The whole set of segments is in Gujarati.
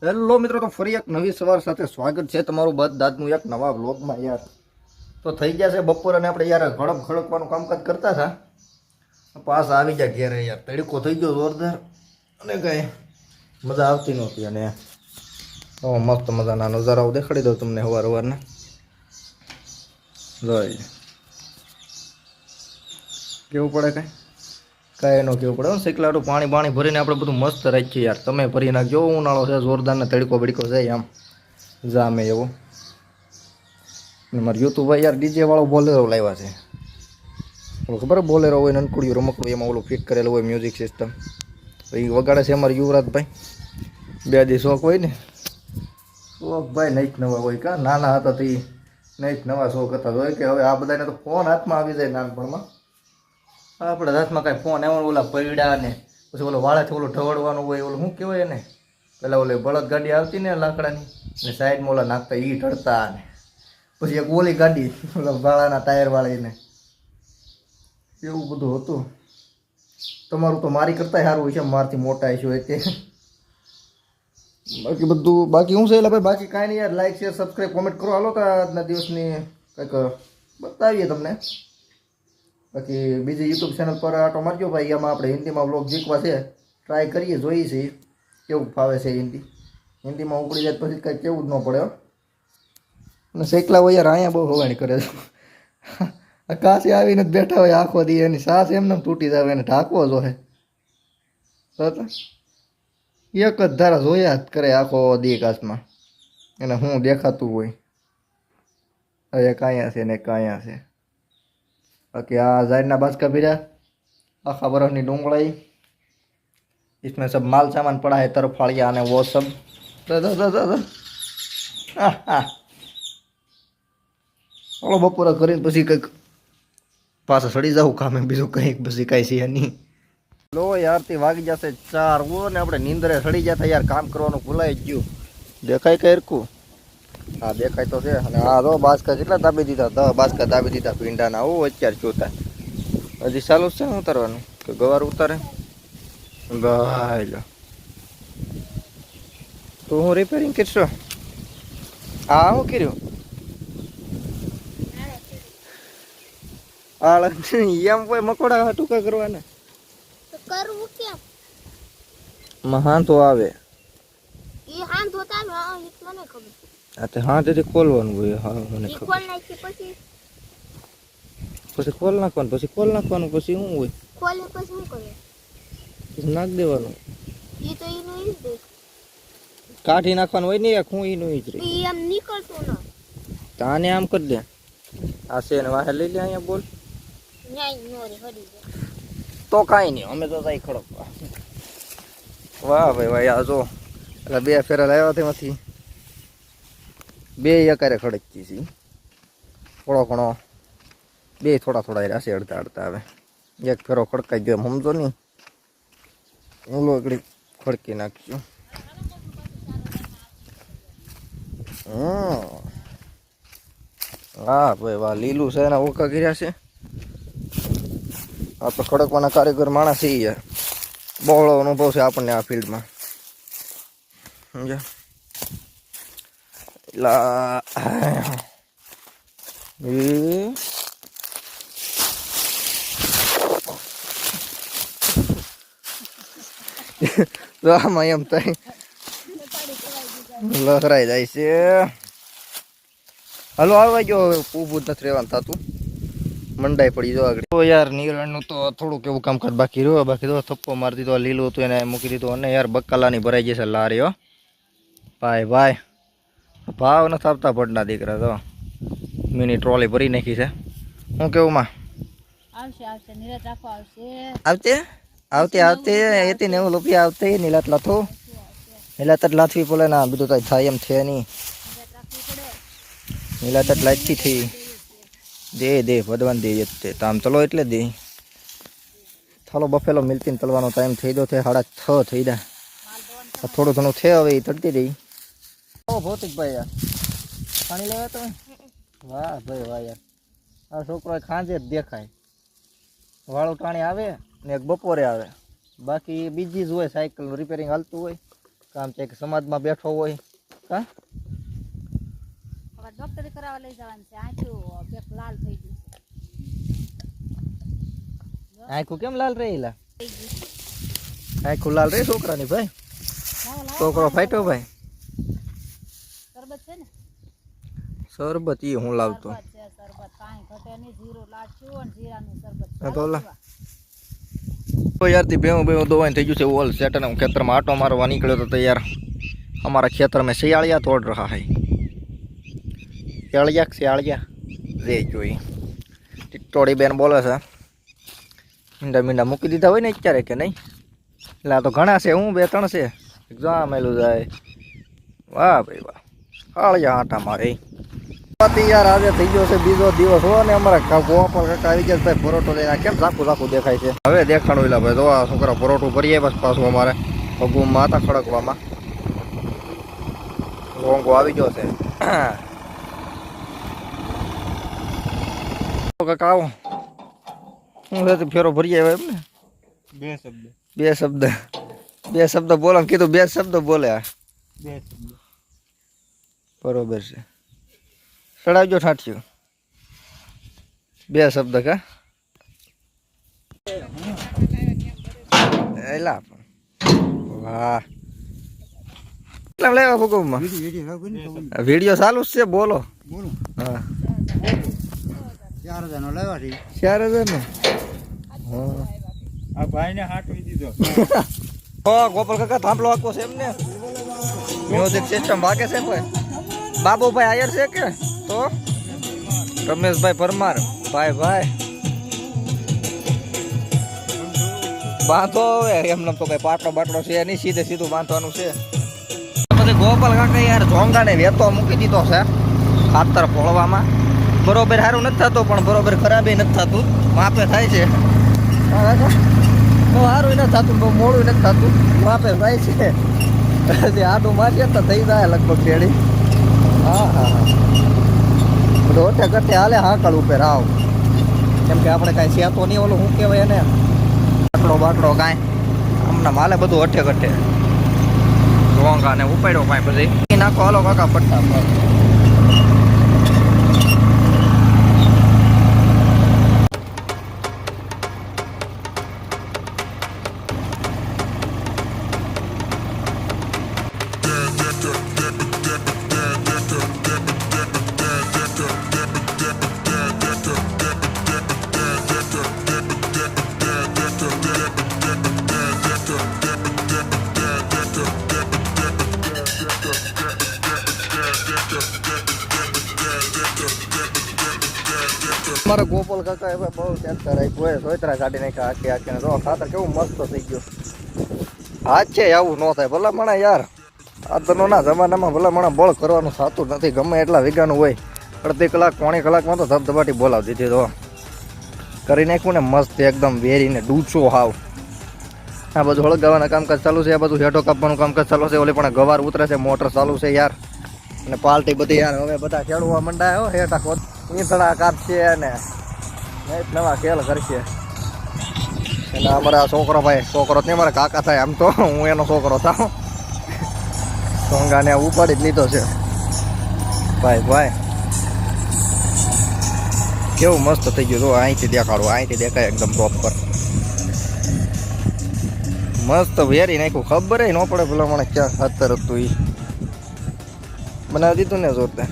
હેલો મિત્રો, તો ફરી એક નવી સવાર સાથે સ્વાગત છે તમારું બધાનું એક નવા વ્લોગમાં યાર. તો થઈ ગયા છે બપોર અને આપણે યાર ખડકવાનું કામકાજ કરતા હતા. પાસ આવી ગયા ઘેરે યાર, તડકો થઈ ગયો જોરદાર અને કઈ મજા આવતી નહોતી. અને મસ્ત મજાના નજારાઓ દેખાડી દઉં તમને સવારના. જોઈ કેવું પડે કાંઈ ન કેવું પડે. શેકલાટું પાણી ભરીને આપણે બધું મસ્ત રાખીએ યાર. તમે ભરી નાખજો, ઉનાળો છે જોરદાર ને તડકો બડકો જાય આમ જામે એવો. મારે યુટ્યુબ યાર ડીજે વાળો બોલેરો લાવ્યા છે. ઓલું ખબર બોલેરો હોય નનકુડિયું રમકડું, એમાં ઓલું ફિટ કરેલું હોય મ્યુઝિક સિસ્ટમ. એ વગાડે છે અમારે યુવરાજભાઈ. બે દી શોખ હોય ને, શોખ ભાઈ નહીં નવા હોય કા. નાના હતા તો એ નહીં નવા શોખ હતા. હોય કે હવે આ બધાને તો ફોન હાથમાં આવી જાય નાનપણમાં. આપણે હાથમાં કાંઈ ફોન એમાં ઓલા પૈડા ને પછી ઓલો વાળાથી ઓલું ઢવડવાનું હોય, ઓલું શું કહેવાય એને, પેલા ઓલી બળદ ગાડી આવતી ને લાકડાની, ને સાઈડમાં ઓલા નાખતા એ ઢળતા. ને પછી એક ઓલી ગાડી ઓલા વાળાના ટાયર વાળીને, એવું બધું હતું. તમારું તો મારી કરતા સારું હોય છે, મારથી મોટા હશો એટલે. બાકી શું છે એટલે ભાઈ, બાકી કાંઈ નહીં યાર. લાઈક શેર સબસ્ક્રાઈબ કોમેન્ટ કરો. હાલો તો આજના દિવસની કંઈક બતાવીએ તમને. બાકી બીજી યુટ્યુબ ચેનલ પર આટો મારજો ભાઈ, એમાં આપણે હિન્દીમાં વ્લોગ શીખવા છે, ટ્રાય કરીએ, જોઈએ છીએ કેવું ફાવે છે. હિન્દીમાં ઉકળી જાય પછી કાંઈ કેવું જ ન પડે. અને શેકલા હોય યાર, અહીંયા બહુ હવાણી કરે છે. કાશી આવીને જ બેઠા હોય આખો દી, એની સાસ એમને તૂટી જાય, એને ઢાંકવો જોઈએ. એક જ ધારા જોયા જ કરે આખો દી કાશમાં, એને હું દેખાતું હોય હવે કાંયા છે ને કાંયા છે. बाकी आ जायना बाजका भीरा आखा बरफनी डूंगड़ाई, इसमें सब माल सामान पड़ा है, तरफाड़िया ने वो सब. ઓલો બપોરે કરીને પછી કંઈક પાછા સડી જાવ કામે, બીજું કંઈક પછી કાંઈ છે નહીં. લો યારથી વાગી જશે 4 વો ને આપણે નીંદરે સડી જતા યાર. કામ કરવાનું ભૂલાઈ જ ગયું. દેખાય કઈ હરકું? હા દેખાય તો છે. અને આ તો બાસકા કેટલા દાબી દીધા, 10 બાસકા દાબી દીધા ભીંડાના. ઓ અત્યારે જોતા હજી ચાલુ છે ઉતારવાનું કે ગવાર ઉતારે ભાઈ. લો તો હું રિપેરિંગ કરશો? હા હું કર્યું હાલ એમ કોઈ મકોડા ટૂંકા કરવાના કરવું કેમ? મહાન તો આવે એ હાથ હોતા ને મને ખબર. હા તે હા તેથી ખોલવાનું હોય. હા મને ખબર. ખોલ નાખી પછી ખોલ નાખવાનું, પછી ખોલ નાખવાનું, પછી શું હોય? ખોલે પછી શું કરે? નાખ દેવાનું. એ તો એનું ઈ જ દે. કાઢી નાખવાનું હોય ને એક હું ઈનું ઈ જ રે. ઈ એમ નીકળતું ન. તાને આમ કરી દે. આ છે ને વાહે લઈ લે અહીંયા બોલ. ન્યાય નો રે હડી જાય. તો કાંઈ નહીં, અમે તો જાય ખડકવા. વાહ ભાઈ વાહ, આ જો એટલે 2 ફેરા લાવ્યા તેમાંથી 2 એકારે ખડકતી છે. થોડો ઘણો 2 થોડા રહ્યા છે, અડધા આવે. એક ફેરો ખડકાઈ ગયો સમજો નહીં, ઓલો એકડી ખડકી નાખ્યું. હા ભાઈ વાહ, લીલું છે એના ઓકા કર્યા છે. આ તો ખડકવાના કારીગર માણસ છે યાર. બહોળો અનુભવ છે આપણને આ ફિલ્ડમાં, સમજ્યા? આમાં એમ થાય લહરાઈ જાય છે. હાલો આવવા ગયો, હવે ઊભું જ નથી રહેવાનું થતું, મંડાઈ પડી જો આગળ. તો યાર નિરણનું તો થોડુંક એવું કામકાજ બાકી રહ્યો. બાકી તો થપ્પો મારી દીધો, લીલું હતું એને મૂકી દીધું. અને યાર બકાલાની ભરાઈ જશે લારી. હો ભાઈ ભાવ નથી આપતા પડના દીકરા. તો મિની ટ્રોલી ભરી નાખી છે. હું કેવું માં? આવતે એથી 90 રૂપિયા આવતે. નીલાત લાથો નીલાત જ લાથવી પડે ના, બીજું કઈ થાય એમ છે નહીં. નીલાત જ લાથી થઈ દે ભગવાન દે તે તામ ચલો એટલે દે. થાલો બફેલો મિલતીને તલવાનો ટાઈમ થઈ ગયો છે, 6:30 થઈ ગયા. થોડું ઘણું છે હવે એ તળતી રહી. ઓ ભૌતિકભાઈ યાર પાણી લેવા તમે? વાહ ભાઈ વાહ યાર, આ છોકરો ખાંજે જ દેખાય. વાળું ટાણી આવે ને એક બપોરે આવે, બાકી બીજી જ હોય. સાયકલનું રિપેરિંગ હાલતું હોય, કામ છે કે સમાજમાં બેઠો હોય હા હવે ડોક્ટરી કરાવવા લઈ જવાનું છે આંખું બેક લાલ થઈ ગયું આંખું કેમ લાલ રહેલા થઈ ગયું આંખું લાલ રહી છોકરાની ભાઈ લાવો લાવો છોકરો ફાટ્યો ભાઈ શરબત છે ને શરબત ઈ હું લાવતો શરબત છે શરબત કાંઈ ઘટે નહીં જીરું લાડશું અને જીરાનું શરબત હા તો લા. પીવા. તો યારથી ભેવું દોવાઈને થઈ ગયું છે ઓલ સેટર હું ખેતરમાં આટો મારવા નીકળ્યો તો યાર हमारा खेतर में सियाड़िया तोड़ रहा है सियाड़िया रे જોઈ ટીટોડી બેન બોલે છે મીંડા મીંડા મૂકી દીધા હોય ને અત્યારે કે નહીં એટલે આ તો ઘણા છે હું 2-3 છે એક્ઝામ એલું જાય વાહ ભાઈ વાહ હાળિયા આટા મારે યાર આજે થઈ ગયો છે બીજો દિવસ હો ને અમારા ગોવા પર કાકા આવી ગયા ભાઈ પરોટો લઈને કેમ ઝાકું દેખાય છે હવે દેખાણું એલા ભાઈ તો આ છોકરા પરોટું ભરીએ બસ પાછું અમારે પગું માથા ખડકવામાં રોંગો આવી ગયો છે કાકા આવો હું છે ફેરો ભરી આવ્યો એમ ને બે શબ્દ બોલો ને કીધું 2 શબ્દ બોલે બરોબર છે ચડાવજો ઠાઠ્યું 2 શબ્દ કા એલા વાહ કેટલા લેવા ભૂગોમાં વિડીયો ચાલુ જ છે બોલો હા 4000 નો લેવા છે 4000 નો આ ભાઈને હાટવી દીધો ઓ ગોપાલ કાકા થાંભલો આખો છે એમને મ્યુઝિક સિસ્ટમ વાગે છે કોઈ બાબુભાઈ આયર છે કે તો રમેશભાઈ પરમાર ભાઈ બાંધો એમને તો કઈ પાટલો બાટલો છે નહીં સીધું બાંધવાનું છે પછી ગોપાલ કાકા યાર ઝોંગાને વેતો મૂકી દીધો છે ખાતર પોળવામાં બરોબર સારું નથી થતું પણ બરોબર ખરાબ નથી થતું માપે થાય છે સારું નથી થતું બહુ મોડું નથી થતું માપે થાય છે આડું મારીએ તો થઈ જાય લગભગ શેડી હા બધું ઓઠે કરતે હાલે હાકળ ઉપર આવ કેમ કે આપણે કાંઈ સેતો નહીં ઓલું શું કહેવાય એને બાટલો કાંઈ આમના માલે બધું ઓઠે કઠે રોંગા ને ઉપાડ્યો કાંઈ પછી નાખો હાલો કાકા પટ્ટા પર મારા ગોપાલ કાકા એ બહુ ટેન્શન રાખ્યું સોયતરા કાઢી નાખ્યા આખી આખીને જો ખાતર કેવું મસ્ત થઈ ગયું હાથ છે આવું ન થાય ભલા મણા યાર આજના જમાનામાં ભલા મણા બળ કરવાનું થતું નથી ગમે એટલા વીઘાનું હોય અડધી કલાક પોણી કલાકમાં તો ધબધબાટી બોલાવી દીધી તો કરી નાખ્યું ને મસ્ત એકદમ વેરીને ડૂચો હાવ આ બધું હળગાવાના કામકાજ ચાલુ છે આ બધું હેઠો કાપવાનું કામકાજ ચાલુ છે ઓલી પણ ગવાર ઉતરે છે મોટર ચાલુ છે યાર અને પાર્ટી બધી યાર હવે બધા ખેડવા મંડાયો હેઠા ઈંધણા કાપશે અને નવા ખેલ કરશે અને અમારા છોકરો ને મારા કાકા થાય આમ તો હું એનો છોકરો થાઉં સોંગાને ઉપાડી જ લીધો છે ભાઈ કેવું મસ્ત થઈ ગયું જો અહીંથી દેખાડું અહીંથી દેખાય એકદમ પ્રોપર મસ્ત વેરી નાખ્યું ખબર ન પડે પેલા મને ક્યાં ખાતર હતું એ બનાવી દીધું ને જોરદાર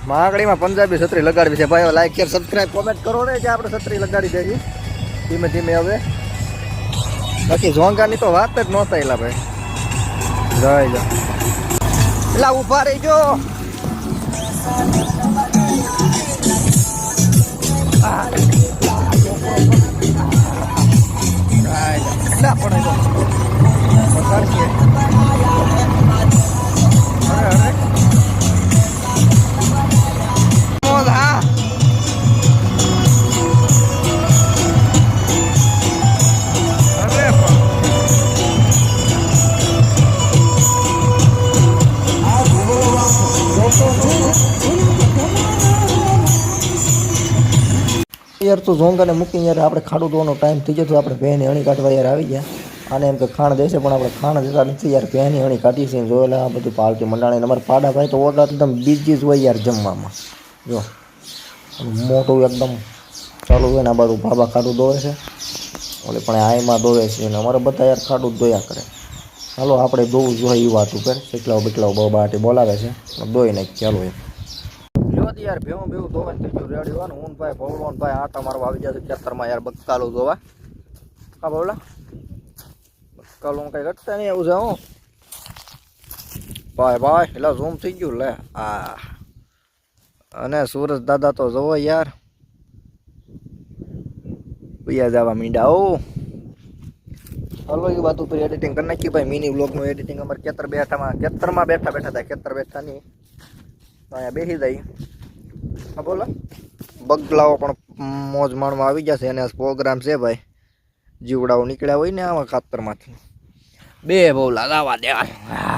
માગડીમાં પંજાબી છત્રી લગાડવી છે ભાઈ લાઈક શેર સબસ્ક્રાઈબ કોમેન્ટ કરો ને કે આપણે છત્રી લગાડી દઈએ ધીમે ધીમે હવે બાકી ઝોંગાની તો વાત જ ન થયેલા ભાઈ જય પેલા ઉભા રહી જો વસ્તુ ઝોંગાને મૂકીને યાર આપણે ખાડું ધોવાનો ટાઈમ થઈ જતો આપણે ભેની અણી કાઢવા યાર આવી ગયા આને એમ કે ખાણ દેશે પણ આપણે ખાણ દેતા નથી યાર ભેની અણી કાઢી છે જોયેલા આ બધું પાલકી મંડાણી અમારા પાડા ભાઈ તો ઓરડા એકદમ બીજી જ હોય યાર જમવામાં જો મોટું એકદમ ચાલુ હોય ને આ બાજુ ભાભા ખાડું દોવે છે ઓલે પણ આઈમાં દોવે છે અને અમારે બધા યાર ખાડું જ દોયા કરે ચાલો આપણે દોવું જોઈએ એ વાત ઉપર શેકલાઓ બેકલાઓ બહુ બાટી બોલાવે છે દોઈ નાખી ચાલો એમ જો યાર ભેવું ભેવું ધોવા થઈ ગયું રેડી હોય ને હું ભાઈ ભવડો ભાઈ આટા મારવા આવી જશે ખેતરમાં યાર બક્કાલું ધોવા હા ભવડા બક્કાલું કઈ ઘટતા નહીં એવું છે હું ભાઈ ભાઈ એટલે ઝૂમ થઈ ગયું લે આ અને સુરજ દાદા તો જોવો યાર ભૈયા જવા મીંડા ઓ હલો એ વાત ઉપર એડિટિંગ કરી નાખી ભાઈ મિની વ્લોગનું એડિટિંગ અમારે ખેતરમાં બેઠા થાય ખેતર બેઠા નહીં અહીંયા બેસી જાય હા બોલો બગલાઓ પણ મોજ માણમાં આવી જશે અને પ્રોગ્રામ છે ભાઈ જીવડાઓ નીકળ્યા હોય ને આવા ખાતરમાંથી બે બહુ લગાવવા દેવા